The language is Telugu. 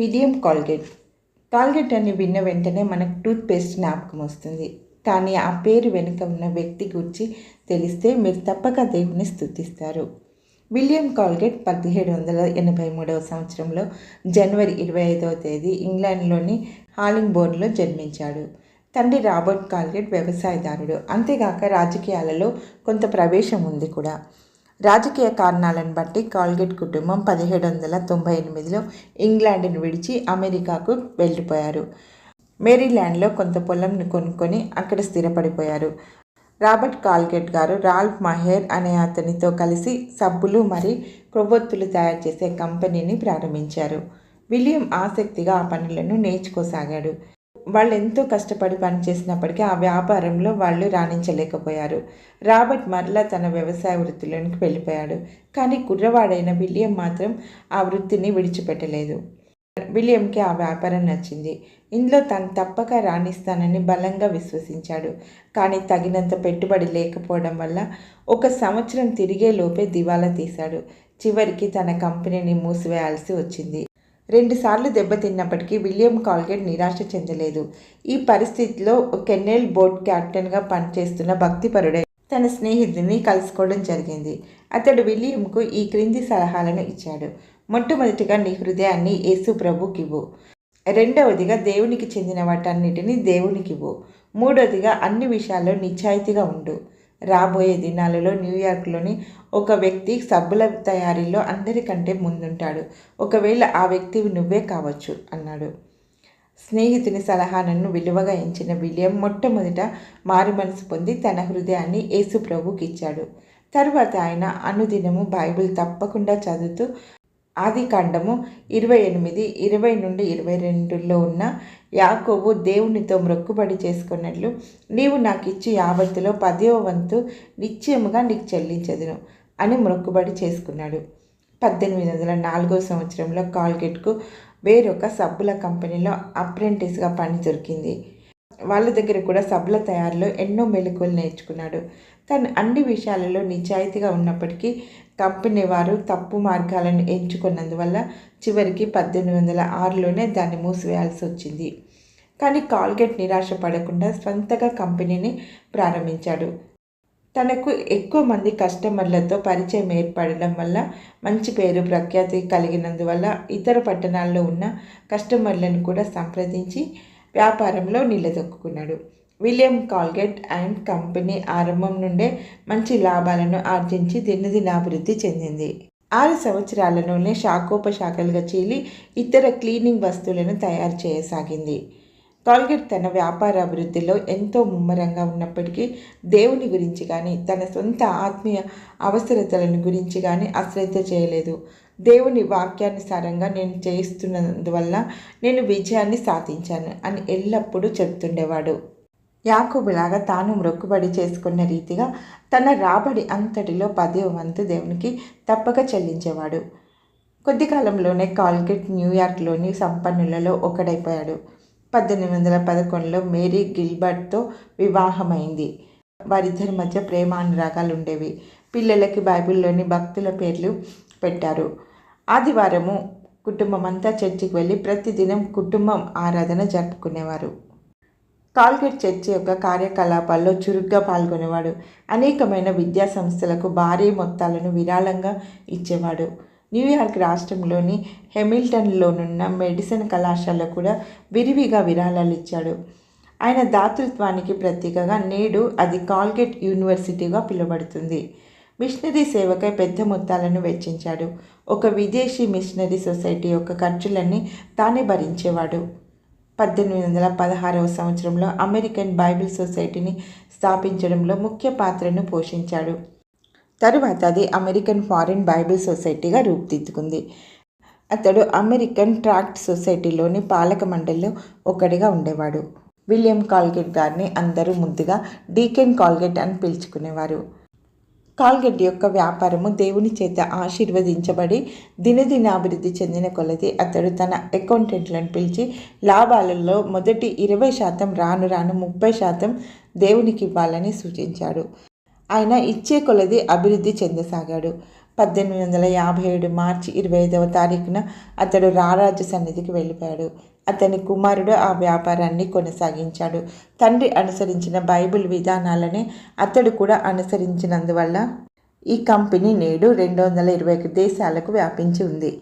William Colgate. కాల్గేట్ అని విన్న వెంటనే మనకు టూత్‌పేస్ట్ జ్ఞాపకం వస్తుంది. కానీ ఆ పేరు వెనుక ఉన్న వ్యక్తి గురించి తెలిస్తే మీరు తప్పక దేవుణ్ణి స్తుతిస్తారు. విలియం కాల్గేట్ 1783వ సంవత్సరంలో జనవరి 25వ తేదీ ఇంగ్లాండ్‌లోని హాలింగ్బోర్న్‌లో జన్మించాడు. తండ్రి రాబర్ట్ కాల్గేట్ వ్యవసాయదారుడు. అంతేగాక రాజకీయాలలో కొంత ప్రవేశం ఉంది కూడా. రాజకీయ కారణాలను బట్టి కాల్గేట్ కుటుంబం 1798లో ఇంగ్లాండ్ను విడిచి అమెరికాకు వెళ్ళిపోయారు. మేరీల్యాండ్లో కొంత పొలంను కొనుక్కొని అక్కడ స్థిరపడిపోయారు. రాబర్ట్ కాల్గేట్ గారు రాల్ఫ్ మహేర్ అనే అతనితో కలిసి సబ్బులు మరియు కొవ్వొత్తులు తయారు చేసే కంపెనీని ప్రారంభించారు. విలియం ఆసక్తిగా ఆ పనులను నేర్చుకోసాగాడు. వాళ్ళు ఎంతో కష్టపడి పనిచేసినప్పటికీ ఆ వ్యాపారంలో వాళ్ళు రాణించలేకపోయారు. రాబర్ట్ మరలా తన వ్యవసాయ వృత్తిలోనికి వెళ్ళిపోయాడు. కానీ కుర్రవాడైన విలియం మాత్రం ఆ వృత్తిని విడిచిపెట్టలేదు. విలియంకి ఆ వ్యాపారం నచ్చింది. ఇందులో తను తప్పక రాణిస్తానని బలంగా విశ్వసించాడు. కానీ తగినంత పెట్టుబడి లేకపోవడం వల్ల 1 సంవత్సరం తిరిగే లోపే దివాలా తీశాడు. చివరికి తన కంపెనీని మూసివేయాల్సి వచ్చింది. 2 సార్లు దెబ్బతిన్నప్పటికీ విలియం కాల్గేట్ నిరాశ చెందలేదు. ఈ పరిస్థితిలో కెన్నెల్ బోట్ కెప్టెన్గా పనిచేస్తున్న భక్తిపరుడైన తన స్నేహితుడిని కలుసుకోవడం జరిగింది. అతడు విలియంకు ఈ క్రింది సలహాలను ఇచ్చాడు. మొట్టమొదటిగా నీ హృదయాన్ని యేసు ప్రభుకివ్వు. రెండవదిగా దేవునికి చెందిన వాటన్నిటిని దేవునికివ్వు. మూడవదిగా అన్ని విషయాల్లో నిజాయితీగా ఉండు. రాబోయే దినాలలో న్యూయార్క్లోని ఒక వ్యక్తి సబ్బుల తయారీలో అందరికంటే ముందుంటాడు. ఒకవేళ ఆ వ్యక్తివి నువ్వే కావచ్చు అన్నాడు. స్నేహితుని సలహాలను విలువగా ఎంచిన విలియం మొట్టమొదట మారుమనసు పొంది తన హృదయాన్ని యేసు ప్రభుకి ఇచ్చాడు. తరువాత ఆయన అనుదినము బైబిల్ తప్పకుండా చదువుతూ ఆదికాండము 28, 20-22లో ఉన్న యాకోబు దేవునితో మొక్కుబడి చేసుకున్నట్లు నీవు నాకు ఇచ్చి యావత్తులో 10వ వంతు నిశ్చయముగా నీకు చెల్లించదును అని మొక్కుబడి చేసుకున్నాడు. 1804వ సంవత్సరంలో కాల్గేట్కు వేరొక సబ్బుల కంపెనీలో అప్రెంటిస్గా పని దొరికింది. వాళ్ళ దగ్గర కూడా సబ్బుల తయారీలో ఎన్నో మెలకువలు నేర్చుకున్నాడు. తను అన్ని విషయాలలో నిజాయితీగా ఉన్నప్పటికీ కంపెనీ వారు తప్పు మార్గాలను ఎంచుకున్నందువల్ల చివరికి 1806లోనే దాన్ని మూసివేయాల్సి వచ్చింది. కానీ కాల్గేట్ నిరాశ పడకుండా స్వంతగా కంపెనీని ప్రారంభించాడు. తనకు ఎక్కువ మంది కస్టమర్లతో పరిచయం ఏర్పడడం వల్ల మంచి పేరు ప్రఖ్యాతి కలిగినందువల్ల ఇతర పట్టణాల్లో ఉన్న కస్టమర్లను కూడా సంప్రదించి వ్యాపారంలో నిలదొక్కున్నాడు. విలియం కాల్గేట్ అండ్ కంపెనీ ఆరంభం నుండే మంచి లాభాలను ఆర్జించి దినదినాభివృద్ధి చెందింది. 6 సంవత్సరాలలోనే శాఖోపశాఖలుగా చీలి ఇతర క్లీనింగ్ వస్తువులను తయారు చేయసాగింది. కాల్గేట్ తన వ్యాపార అభివృద్ధిలో ఎంతో ముమ్మరంగా ఉన్నప్పటికీ దేవుని గురించి కానీ తన సొంత ఆత్మీయ అవసరతలను గురించి కానీ అశ్రద్ధ చేయలేదు. దేవుని వాక్యానుసారంగా నేను చేస్తున్నందువల్ల నేను విజయాన్ని సాధించాను అని ఎల్లప్పుడూ చెప్తుండేవాడు. యాకోబులాగా తాను మొక్కుబడి చేసుకున్న రీతిగా తన రాబడి అంతటిలో 10వ వంతు దేవునికి తప్పక చెల్లించేవాడు. కొద్ది కాలంలోనే కాల్గేట్ న్యూయార్క్లోని సంపన్నులలో ఒకడైపోయాడు. 1811లో మేరీ గిల్బర్ట్తో వివాహమైంది. వారిద్దరి మధ్య ప్రేమానురాగాలు ఉండేవి. పిల్లలకి బైబిల్లోని భక్తుల పేర్లు పెట్టారు. ఆదివారము కుటుంబం అంతా చర్చికి వెళ్ళి ప్రతిదినం కుటుంబం ఆరాధన జరుపుకునేవారు. కాల్గేట్ చర్చి యొక్క కార్యకలాపాల్లో చురుగ్గా పాల్గొనేవాడు. అనేకమైన విద్యా సంస్థలకు భారీ మొత్తాలను విరాళంగా ఇచ్చేవాడు. న్యూయార్క్ రాష్ట్రంలోని హెమిల్టన్లోనున్న మెడిసిన్ కళాశాల కూడా విరివిగా విరాళాలు ఇచ్చాడు. ఆయన దాతృత్వానికి ప్రతీకగా నేడు అది కాల్గేట్ యూనివర్సిటీగా పిలువబడుతుంది. మిషనరీ సేవకై పెద్ద మొత్తాలను వెచ్చించాడు. ఒక విదేశీ మిషనరీ సొసైటీ యొక్క ఖర్చులన్నీ తానే భరించేవాడు. 1816వ సంవత్సరంలో అమెరికన్ బైబిల్ సొసైటీని స్థాపించడంలో ముఖ్య పాత్రను పోషించాడు. తరువాత అది అమెరికన్ ఫారిన్ బైబిల్ సొసైటీగా రూపుదిద్దుకుంది. అతడు అమెరికన్ ట్రాక్ట్ సొసైటీలోని పాలక మండలిలో ఒకడిగా ఉండేవాడు. విలియం కాల్గేట్ గారిని అందరూ ముద్దుగా డీకెన్ కాల్గేట్ అని పిలుచుకునేవారు. కాల్గేట్ యొక్క వ్యాపారము దేవుని చేత ఆశీర్వదించబడి దినదినాభివృద్ధి చెందిన కొలది అతడు తన అకౌంటెంట్లను పిలిచి లాభాలలో మొదటి 20% రాను రాను 30% దేవునికి ఇవ్వాలని సూచించాడు. ఆయన ఇచ్చే కొలది అభివృద్ధి చెందసాగాడు. 1857 మార్చి 25వ తారీఖున అతడు రారాజు సన్నిధికి వెళ్ళిపోయాడు. అతని కుమారుడు ఆ వ్యాపారాన్ని కొనసాగించాడు. తండ్రి అనుసరించిన బైబిల్ విధానాలనే అతడు కూడా అనుసరించినందువల్ల ఈ కంపెనీ నేడు 221 దేశాలకు వ్యాపించి ఉంది.